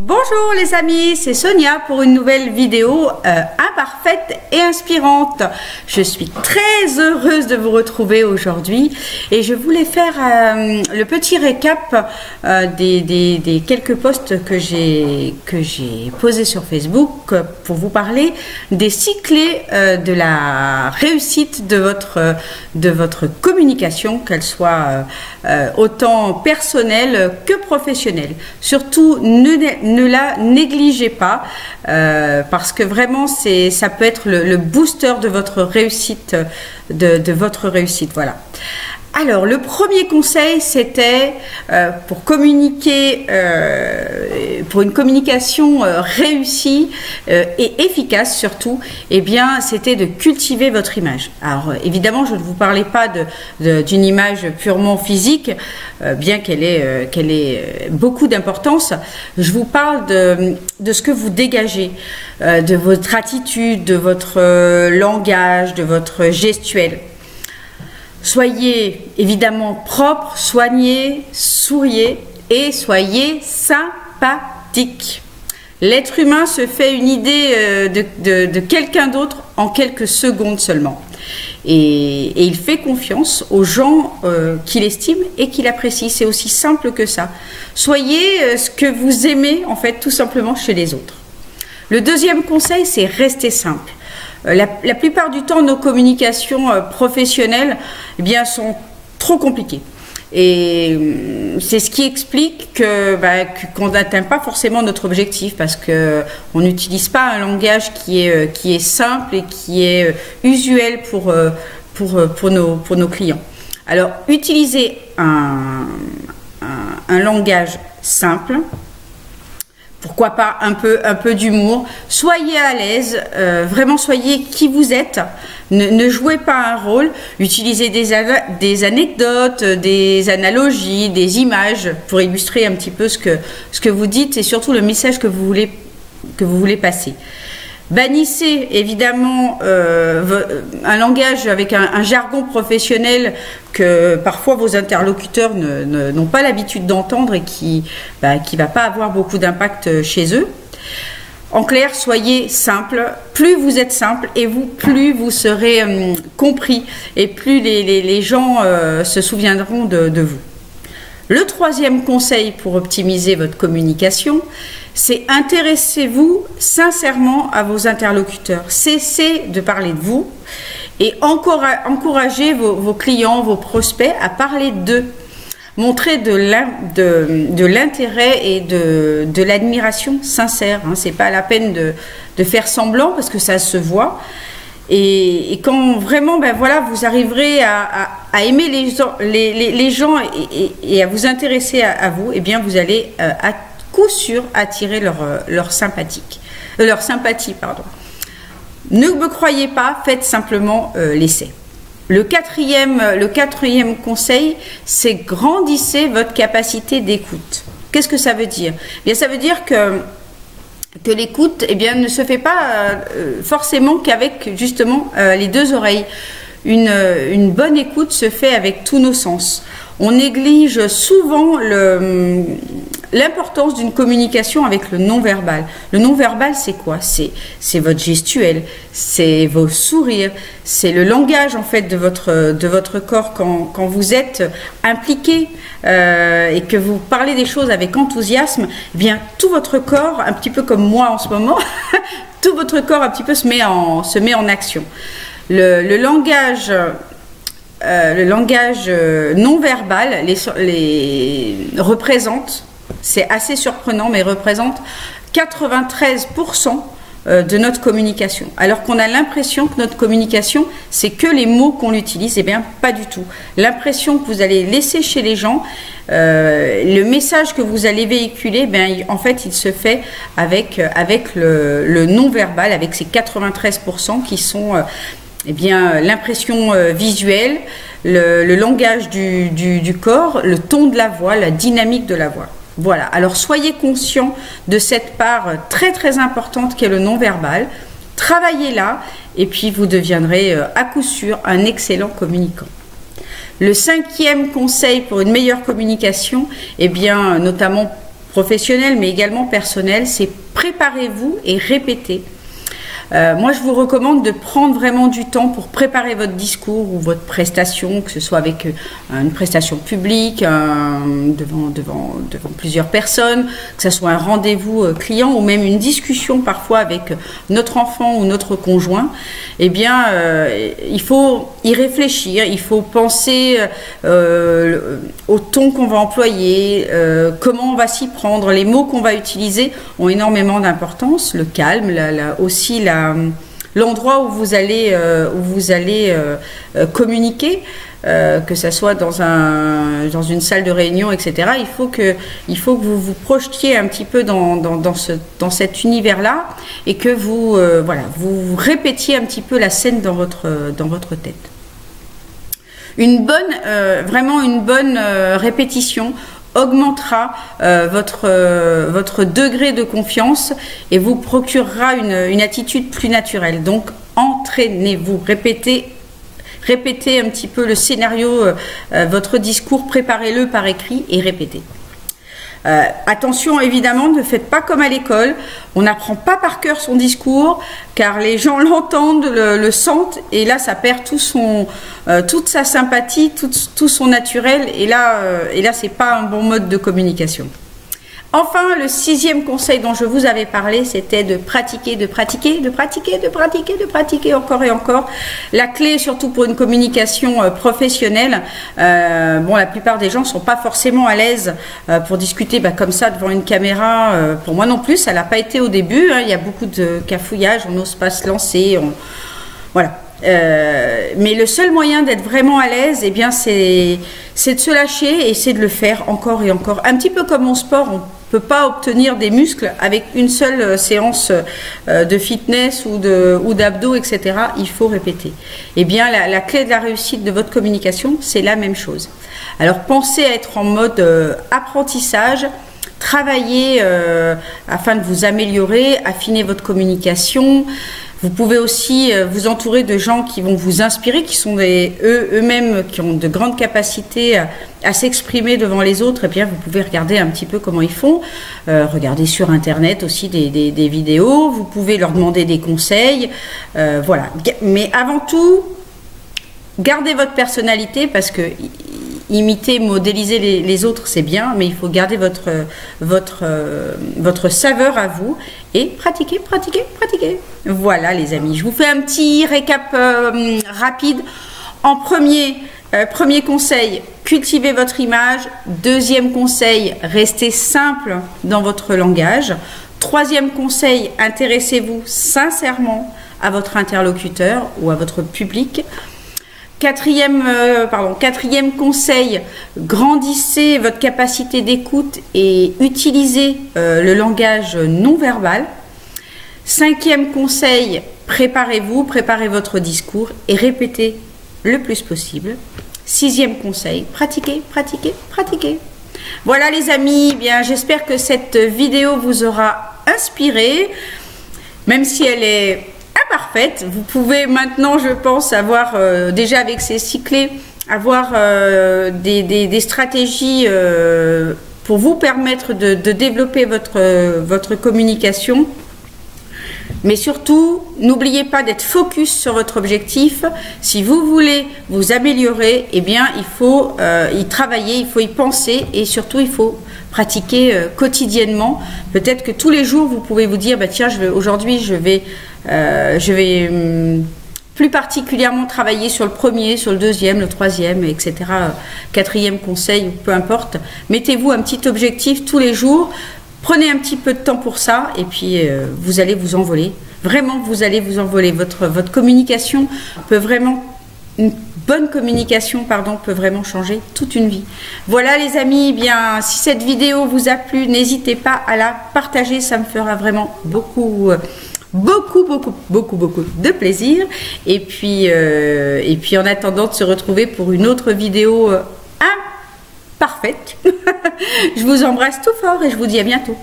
Bonjour les amis, c'est Sonia pour une nouvelle vidéo imparfaite et inspirante. Je suis très heureuse de vous retrouver aujourd'hui et je voulais faire le petit récap des quelques posts que j'ai posés sur Facebook pour vous parler des 6 clés de la réussite de votre communication, qu'elle soit autant personnelle que professionnelle. Surtout, ne la négligez pas parce que vraiment ça peut être le booster de votre réussite, voilà. Alors le premier conseil, c'était pour communiquer, pour une communication réussie et efficace surtout, eh bien c'était de cultiver votre image. Alors évidemment, je ne vous parlais pas d'une image purement physique, bien qu'elle ait beaucoup d'importance. Je vous parle de ce que vous dégagez, de votre attitude, de votre langage, de votre gestuelle. Soyez évidemment propre, soignez, souriez et soyez sympathique. L'être humain se fait une idée de quelqu'un d'autre en quelques secondes seulement. Et il fait confiance aux gens qu'il estime et qu'il apprécie. C'est aussi simple que ça. Soyez ce que vous aimez en fait tout simplement chez les autres. Le deuxième conseil, c'est rester simple. La plupart du temps, nos communications professionnelles sont trop compliquées. Et c'est ce qui explique qu'on n'atteint pas forcément notre objectif parce qu'on n'utilise pas un langage qui est simple et qui est usuel pour nos clients. Alors, utilisez un langage simple. Pourquoi pas un peu d'humour. Soyez à l'aise, vraiment soyez qui vous êtes. Ne jouez pas un rôle. Utilisez des anecdotes, des analogies, des images pour illustrer un petit peu ce que vous dites et surtout le message que vous voulez passer. Bannissez évidemment un langage avec un jargon professionnel que parfois vos interlocuteurs n'ont pas l'habitude d'entendre et qui va pas avoir beaucoup d'impact chez eux. En clair, soyez simple. Plus vous êtes simple et plus vous serez compris et plus les gens se souviendront de vous. Le troisième conseil pour optimiser votre communication, c'est intéressez-vous sincèrement à vos interlocuteurs. Cessez de parler de vous et encouragez vos clients, vos prospects à parler d'eux. Montrez de l'intérêt et de l'admiration sincère. Ce n'est pas la peine de faire semblant parce que ça se voit. Et quand vraiment, vous arriverez à aimer les gens et à vous intéresser à vous, eh bien vous allez à coup sûr attirer leur sympathie. Ne me croyez pas, faites simplement l'essai. Le quatrième conseil, c'est grandissez votre capacité d'écoute. Qu'est-ce que ça veut dire? Bien, ça veut dire que l'écoute ne se fait pas forcément qu'avec justement les deux oreilles. Une bonne écoute se fait avec tous nos sens. On néglige souvent l'importance d'une communication avec le non-verbal. Le non-verbal, c'est quoi? C'est votre gestuelle, c'est vos sourires, c'est le langage en fait de votre corps quand vous êtes impliqué et que vous parlez des choses avec enthousiasme. Eh bien, tout votre corps, un petit peu comme moi en ce moment, tout votre corps un petit peu se met en action. Le langage non verbal représente, c'est assez surprenant, mais représente 93% de notre communication. Alors qu'on a l'impression que notre communication, c'est que les mots qu'on utilise. Eh bien, pas du tout. L'impression que vous allez laisser chez les gens, le message que vous allez véhiculer, en fait, il se fait avec le non-verbal, avec ces 93% qui sont l'impression visuelle, le langage du corps, le ton de la voix, la dynamique de la voix. Voilà, alors soyez conscients de cette part très très importante qu'est le non-verbal. Travaillez-la et puis vous deviendrez à coup sûr un excellent communicant. Le cinquième conseil pour une meilleure communication, notamment professionnel, mais également personnel, c'est préparez-vous et répétez. Moi, je vous recommande de prendre vraiment du temps pour préparer votre discours ou votre prestation, que ce soit avec une prestation publique, devant plusieurs personnes, que ce soit un rendez-vous client ou même une discussion parfois avec notre enfant ou notre conjoint. Eh bien, il faut y réfléchir, il faut penser au ton qu'on va employer, comment on va s'y prendre, les mots qu'on va utiliser ont énormément d'importance, le calme, aussi l'endroit où vous allez communiquer, que ce soit dans une salle de réunion, etc. Il faut que vous vous projetiez un petit peu dans cet univers-là et que vous répétiez un petit peu la scène dans votre tête. Vraiment une bonne répétition augmentera votre degré de confiance et vous procurera une attitude plus naturelle. Donc entraînez-vous, répétez un petit peu le scénario, votre discours, préparez-le par écrit et répétez. Attention, évidemment, ne faites pas comme à l'école, on n'apprend pas par cœur son discours car les gens l'entendent, le sentent et là ça perd toute sa sympathie, tout son naturel et là c'est pas un bon mode de communication. Enfin, le 6e conseil dont je vous avais parlé, c'était de pratiquer encore et encore. La clé, surtout pour une communication professionnelle, la plupart des gens ne sont pas forcément à l'aise pour discuter comme ça devant une caméra. Pour moi non plus, ça l'a pas été au début. Il y a beaucoup de cafouillage, on n'ose pas se lancer. Voilà. Mais le seul moyen d'être vraiment à l'aise, eh bien, c'est de se lâcher et c'est de le faire encore et encore. Un petit peu comme en sport, on ne peut pas obtenir des muscles avec une seule séance de fitness ou d'abdos, etc. Il faut répéter. Eh bien, la clé de la réussite de votre communication, c'est la même chose. Alors, pensez à être en mode apprentissage. Travaillez afin de vous améliorer, affiner votre communication. Vous pouvez aussi vous entourer de gens qui vont vous inspirer, qui sont eux-mêmes, qui ont de grandes capacités à s'exprimer devant les autres. Et bien, vous pouvez regarder un petit peu comment ils font. Regardez sur Internet aussi des vidéos. Vous pouvez leur demander des conseils. Voilà. Mais avant tout, gardez votre personnalité parce que imiter, modéliser les autres, c'est bien, mais il faut garder votre saveur à vous et pratiquer. Voilà les amis, je vous fais un petit récap rapide. En premier conseil, cultivez votre image. Deuxième conseil, restez simple dans votre langage. Troisième conseil, intéressez-vous sincèrement à votre interlocuteur ou à votre public. Quatrième conseil, grandissez votre capacité d'écoute et utilisez le langage non verbal. Cinquième conseil, préparez-vous, préparez votre discours et répétez le plus possible. Sixième conseil, pratiquez. Voilà les amis, bien j'espère que cette vidéo vous aura inspiré, même si elle est imparfaite. Vous pouvez maintenant, je pense, avoir déjà avec ces 6 clés, avoir des stratégies pour vous permettre de développer votre communication. Mais surtout, n'oubliez pas d'être focus sur votre objectif. Si vous voulez vous améliorer, eh bien, il faut y travailler, il faut y penser et surtout, il faut pratiquer quotidiennement. Peut-être que tous les jours, vous pouvez vous dire, bah, tiens, aujourd'hui, je vais plus particulièrement travailler sur le premier, sur le deuxième, le troisième, etc. Quatrième conseil, peu importe. Mettez-vous un petit objectif tous les jours. Prenez un petit peu de temps pour ça et puis vous allez vous envoler. Vraiment, vous allez vous envoler. Votre communication peut vraiment, une bonne communication, pardon, peut vraiment changer toute une vie. Voilà les amis, eh bien, si cette vidéo vous a plu, n'hésitez pas à la partager. Ça me fera vraiment beaucoup de plaisir. Et puis en attendant de se retrouver pour une autre vidéo parfaite. Je vous embrasse tout fort et je vous dis à bientôt.